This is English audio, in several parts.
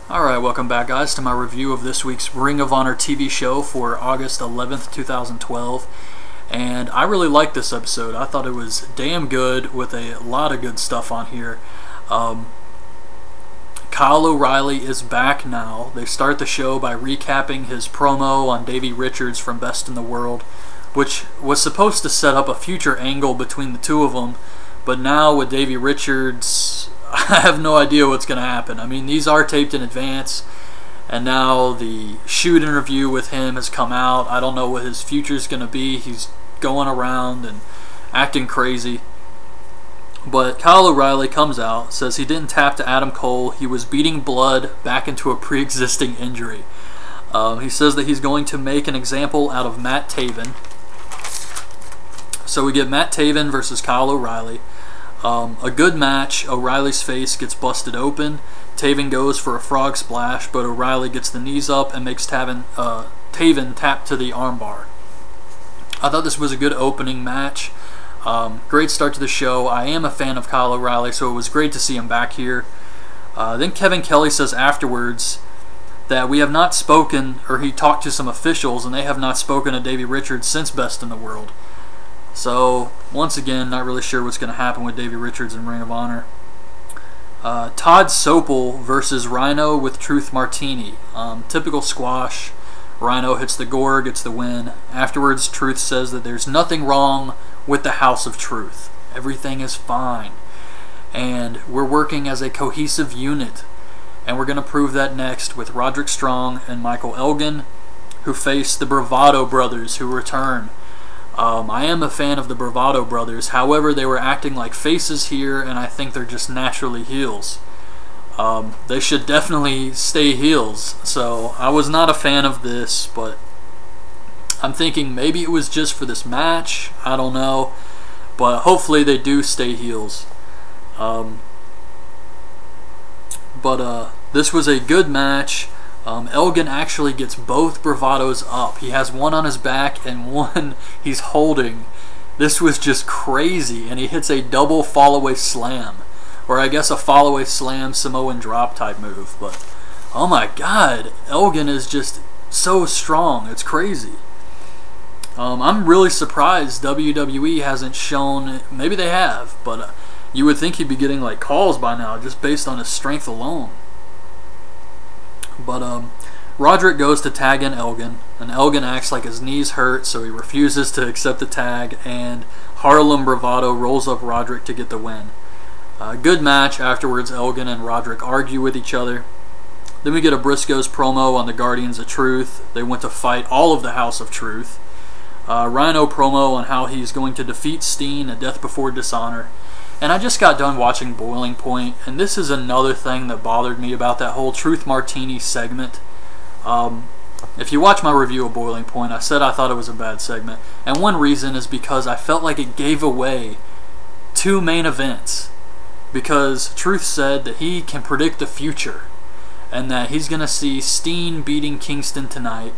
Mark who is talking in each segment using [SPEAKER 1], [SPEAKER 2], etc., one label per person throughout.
[SPEAKER 1] Alright, welcome back guys to my review of this week's Ring of Honor TV show for August 11th, 2012. And I really liked this episode. I thought it was damn good with a lot of good stuff on here. Kyle O'Reilly is back now. They start the show by recapping his promo on Davey Richards from Best in the World, which was supposed to set up a future angle between the two of them. But now with Davey Richards, I have no idea what's going to happen. I mean, these are taped in advance, and now the shoot interview with him has come out. I don't know what his future is going to be. He's going around and acting crazy. But Kyle O'Reilly comes out, says he didn't tap to Adam Cole. He was beating blood back into a pre-existing injury. He says that he's going to make an example out of Matt Taven. So we get Matt Taven versus Kyle O'Reilly. A good match. O'Reilly's face gets busted open. Taven goes for a frog splash, but O'Reilly gets the knees up and makes Taven tap to the armbar. I thought this was a good opening match. Great start to the show. I am a fan of Kyle O'Reilly, so it was great to see him back here. Then Kevin Kelly says afterwards that we have not spoken, or he talked to some officials, and they have not spoken to Davey Richards since Best in the World. So, once again, not really sure what's going to happen with Davey Richards in Ring of Honor. Todd Sopel versus Rhino with Truth Martini. Typical squash. Rhino hits the gore, gets the win. Afterwards, Truth says that there's nothing wrong with the House of Truth. Everything is fine. And we're working as a cohesive unit. And we're going to prove that next with Roderick Strong and Michael Elgin, who face the Bravado brothers, who return. I am a fan of the Bravado brothers. However, they were acting like faces here, and I think they're just naturally heels. They should definitely stay heels. So I was not a fan of this, but I'm thinking maybe it was just for this match. I don't know, but hopefully they do stay heels. This was a good match. Elgin actually gets both Bravados up. He has one on his back and one he's holding. This was just crazy, and he hits a double fall-away slam, or I guess a fall-away slam Samoan drop type move. But oh my god, Elgin is just so strong. It's crazy. I'm really surprised WWE hasn't shown. Maybe they have, but you would think he'd be getting like calls by now just based on his strength alone. But Roderick goes to tag in Elgin, and Elgin acts like his knees hurt, so he refuses to accept the tag, and Harlem Bravado rolls up Roderick to get the win. Good match. Afterwards, Elgin and Roderick argue with each other. Then we get a Briscoes promo on the Guardians of Truth. They went to fight all of the House of Truth. Rhino promo on how he's going to defeat Steen at Death Before Dishonor. And I just got done watching Boiling Point, and this is another thing that bothered me about that whole Truth Martini segment. If you watch my review of Boiling Point, I said I thought it was a bad segment. And one reason is because I felt like it gave away two main events. Because Truth said that he can predict the future, and that he's going to see Steen beating Kingston tonight,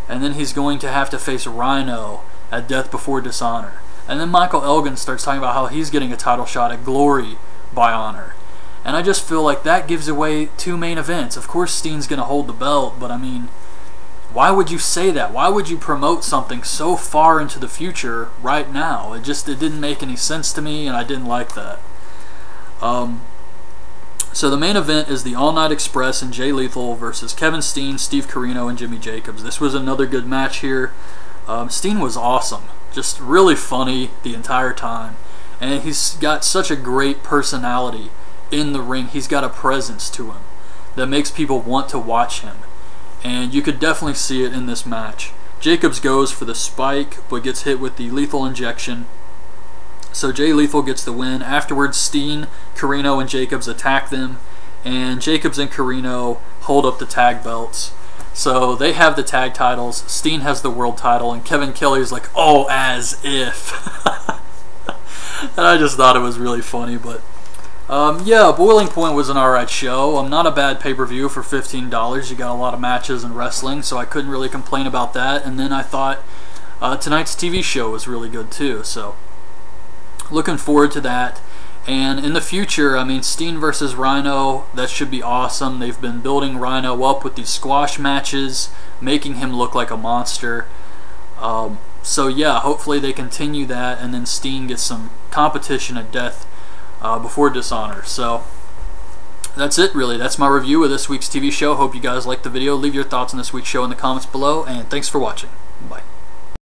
[SPEAKER 1] and then he's going to have to face Rhino at Death Before Dishonor. And then Michael Elgin starts talking about how he's getting a title shot at Glory by Honor. And I just feel like that gives away two main events. Of course Steen's going to hold the belt, but I mean, why would you say that? Why would you promote something so far into the future right now? It didn't make any sense to me, and I didn't like that. So the main event is the All Night Express and Jay Lethal versus Kevin Steen, Steve Corino, and Jimmy Jacobs. This was another good match here. Steen was awesome. Just really funny the entire time. And he's got such a great personality in the ring. He's got a presence to him that makes people want to watch him. And you could definitely see it in this match. Jacobs goes for the spike, but gets hit with the lethal injection. So Jay Lethal gets the win. Afterwards, Steen, Corino, and Jacobs attack them. And Jacobs and Corino hold up the tag belts. So they have the tag titles. Steen has the world title, and Kevin Kelly's like, oh, as if. And I just thought it was really funny. But yeah, Boiling Point was an alright show. Not a bad pay-per-view for $15. You got a lot of matches and wrestling, so I couldn't really complain about that. And then I thought tonight's TV show was really good too. So looking forward to that. And in the future, I mean, Steen versus Rhino, that should be awesome. They've been building Rhino up with these squash matches, making him look like a monster. So yeah, hopefully they continue that, and then Steen gets some competition at Death before Dishonor. So that's it, really. That's my review of this week's TV show. Hope you guys liked the video. Leave your thoughts on this week's show in the comments below, and thanks for watching. Bye.